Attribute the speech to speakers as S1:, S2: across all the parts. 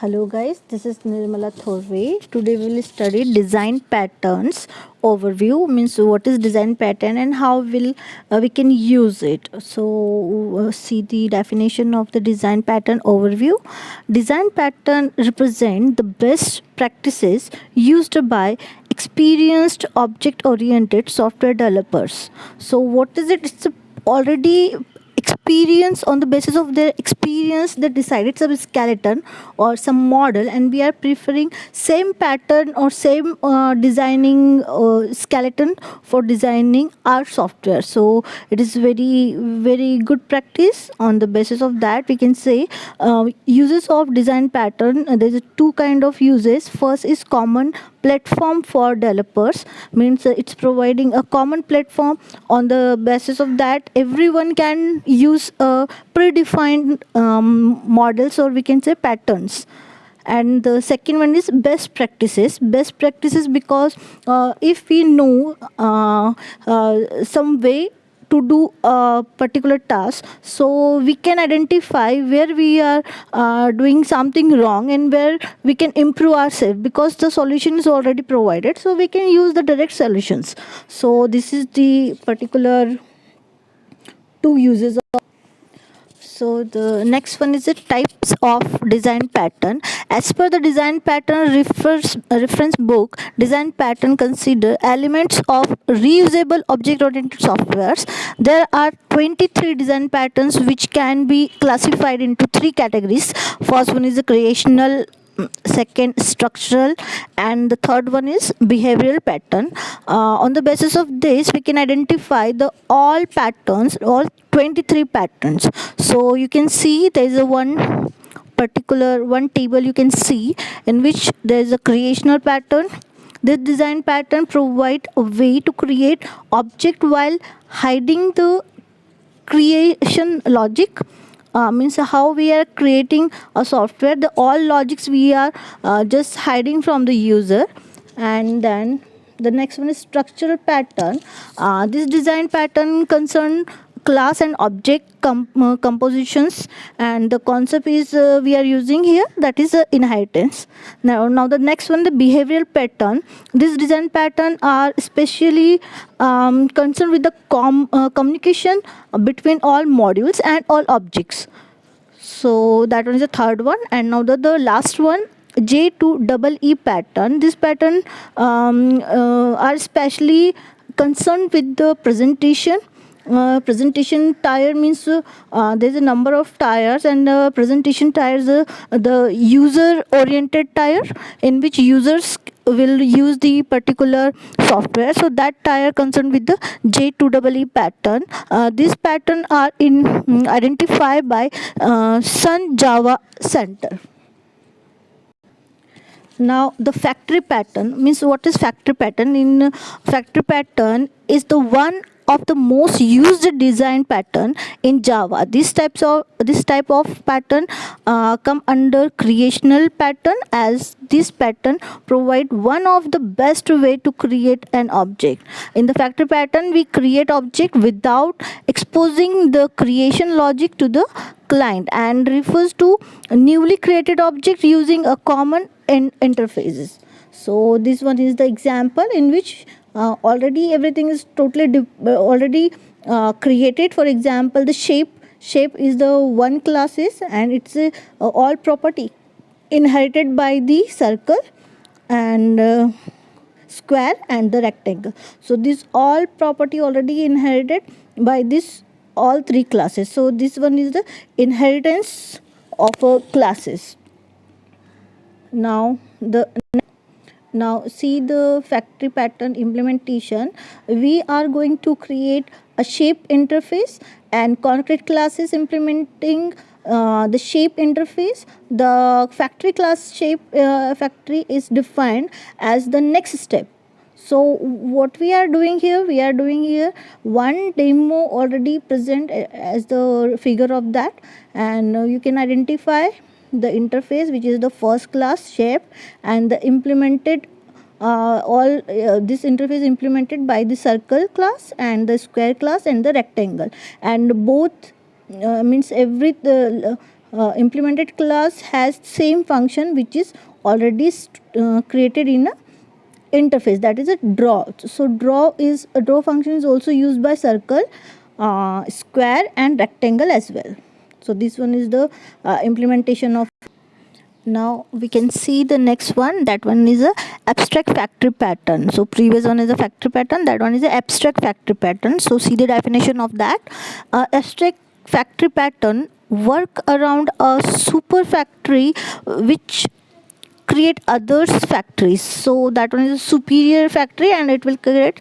S1: Hello guys, this is Nirmala Thorve. Today we will study design patterns overview, means what is design pattern and how will we can use it. So see the definition of the design pattern overview. Design pattern represent the best practices used by experienced object oriented software developers. So what is it? It's already experience. On the basis of their experience they decided some skeleton or some model, and we are preferring same pattern or same designing skeleton for designing our software. So it is very good practice. On the basis of that we can say uses of design pattern. There's two kind of uses. First is common platform for developers, means it's providing a common platform. On the basis of that everyone can use predefined models, or we can say patterns. And the second one is best practices because if we know some way to do a particular task, so we can identify where we are doing something wrong and where we can improve ourselves, because the solution is already provided, so we can use the direct solutions. So this is the particular two uses. So the next one is the types of design pattern. As per the design pattern reference book, design pattern consider elements of reusable object-oriented softwares. There are 23 design patterns which can be classified into three categories. First one is the creational, second structural, and the third one is behavioral pattern. On the basis of this we can identify the all 23 patterns. So you can see there is a one table you can see in which there is a creational pattern. This design pattern provide a way to create object while hiding the creation logic. Means how we are creating a software, the all logics we are just hiding from the user. And then the next one is structural pattern. This design pattern concern class and object compositions, and the concept is we are using here, that is inheritance. Now the next one, the behavioral pattern. This design pattern are especially concerned with the communication between all modules and all objects. So that one is the third one. And now the last one, J to double E pattern. This pattern are especially concerned with the presentation. Presentation tire means there's a number of tires, and presentation tires the user oriented tire, in which users will use the particular software. So that tire concerned with the J2EE pattern. This pattern are identified by Sun Java Center. Now the factory pattern means, what is factory pattern? In factory pattern is the one of the most used design pattern in Java. This type of pattern come under creational pattern, as this pattern provide one of the best way to create an object. In the factory pattern we create object without exposing the creation logic to the client, and refers to newly created object using a common interfaces. So this one is the example in which already everything is totally already created. For example, the shape is the one classes, and it's all property inherited by the circle and square and the rectangle. So this all property already inherited by this all three classes. So this one is the inheritance of classes. Now see the factory pattern implementation. We are going to create a shape interface, and concrete classes implementing the shape interface. The factory class shape factory is defined as the next step. So what we are doing here, one demo already present as the figure of that, and you can identify the interface, which is the first class shape, and the implemented all this interface implemented by the circle class and the square class and the rectangle. And both means every implemented class has same function which is already created in a interface, that is a draw. So a draw function is also used by circle, square and rectangle as well. So this one is the implementation of. Now we can see the next one. That one is a abstract factory pattern. So previous one is a factory pattern, that one is a abstract factory pattern. So see the definition of that. Abstract factory pattern work around a super factory which create others factories. So that one is a superior factory and it will create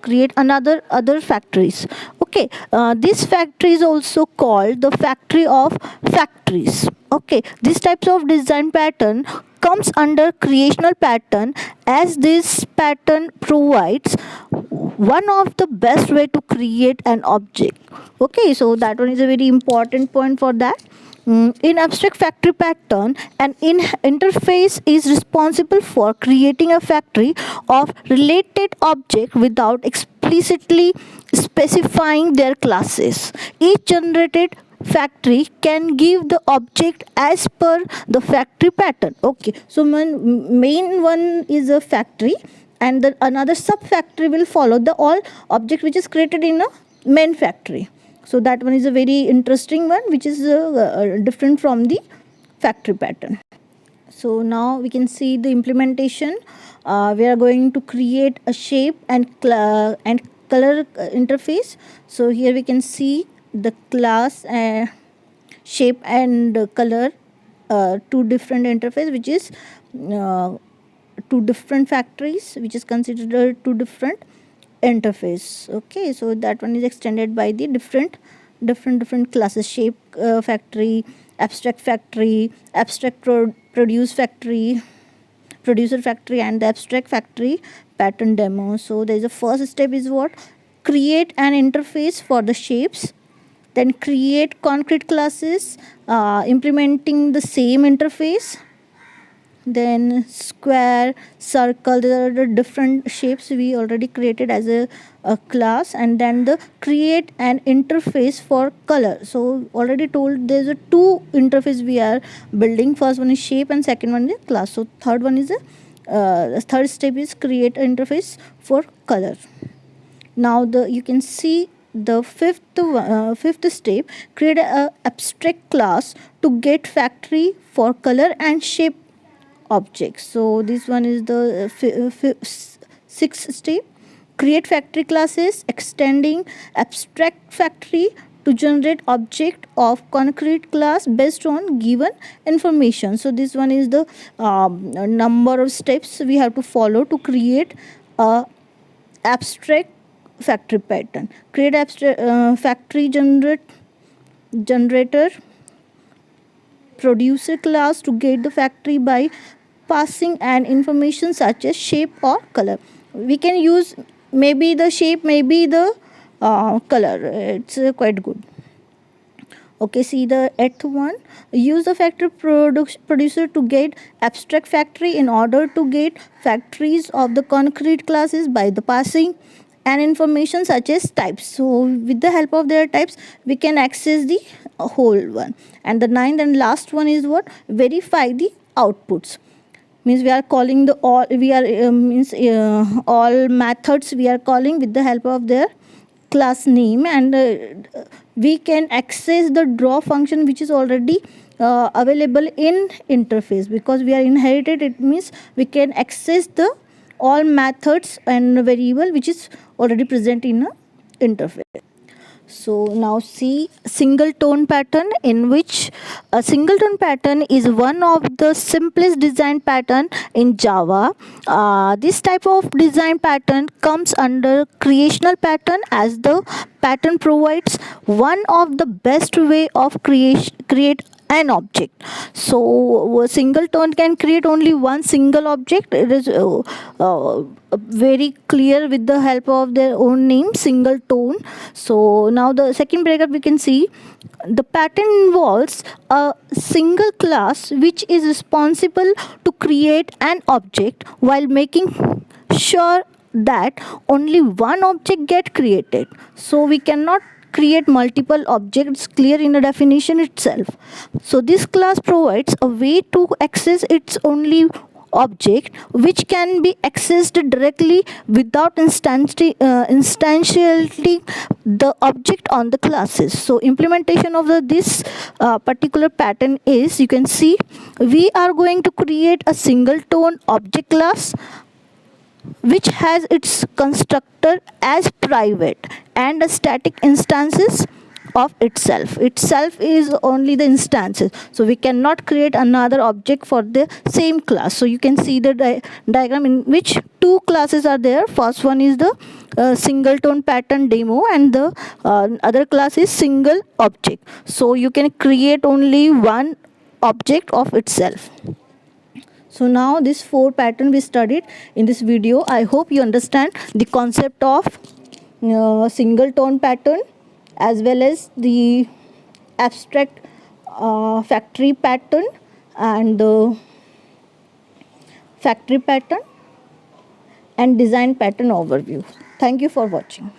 S1: create another other factories. Okay, this factory is also called the factory of factories. Okay, this types of design pattern comes under creational pattern, as this pattern provides one of the best way to create an object. Okay, so that one is a very important point for that. In abstract factory pattern, an interface is responsible for creating a factory of related object without explicitly specifying their classes. Each generated factory can give the object as per the factory pattern. Okay, so main one is a factory, and the another sub factory will follow the all object which is created in a main factory. So that one is a very interesting one, which is different from the factory pattern. So now we can see the implementation. We are going to create a shape and color interface. So here we can see the class shape and color, two different interface, which is two different factories, which is considered two different interface. Okay, so that one is extended by the different classes: shape factory, abstract factory, producer factory, and the abstract factory pattern demo. So there is a first step is what? Create an interface for the shapes, then create concrete classes implementing the same interface, then square, circle, there are the different shapes we already created as a class, and then the create an interface for color. So already told there's a two interface we are building. First one is shape and second one is class. So third one is the third step is create an interface for color. Now you can see the fifth step, create a abstract class to get factory for color and shape objects. So this one is the sixth step, create factory classes extending abstract factory to generate object of concrete class based on given information. So this one is the number of steps we have to follow to create a abstract factory pattern. Create abstract factory generator producer class to get the factory by passing an information such as shape or color. We can use maybe the shape, maybe the color. It's quite good. Okay, see the eighth one. Use the factory producer to get abstract factory in order to get factories of the concrete classes by the passing and information such as types. So with the help of their types, we can access the whole one. And the ninth and last one is what? Verify the outputs. Means we are calling the all we are all methods we are calling with the help of their class name, and we can access the draw function which is already available in interface. Because we are inherited, it means we can access the all methods and variable which is already present in a interface. So now see singleton pattern, in which a singleton pattern is one of the simplest design pattern in Java. This type of design pattern comes under creational pattern, as the pattern provides one of the best way of create an object. So a singleton can create only one single object. It is very clear with the help of their own name, singleton. So now the second paragraph we can see the pattern involves a single class which is responsible to create an object while making sure that only one object get created. So we cannot create multiple objects clear in a definition itself. So this class provides a way to access its only object, which can be accessed directly without instantiating the object on the classes. So implementation of this particular pattern is, you can see, we are going to create a singleton object class which has its constructor as private and a static instances of itself is only the instances, so we cannot create another object for the same class. So you can see the diagram in which two classes are there. First one is the singleton pattern demo, and the other class is single object. So you can create only one object of itself. So now this 4 pattern we studied in this video. I hope you understand the concept of singleton pattern as well as the abstract factory pattern and the factory pattern and design pattern overview. Thank you for watching.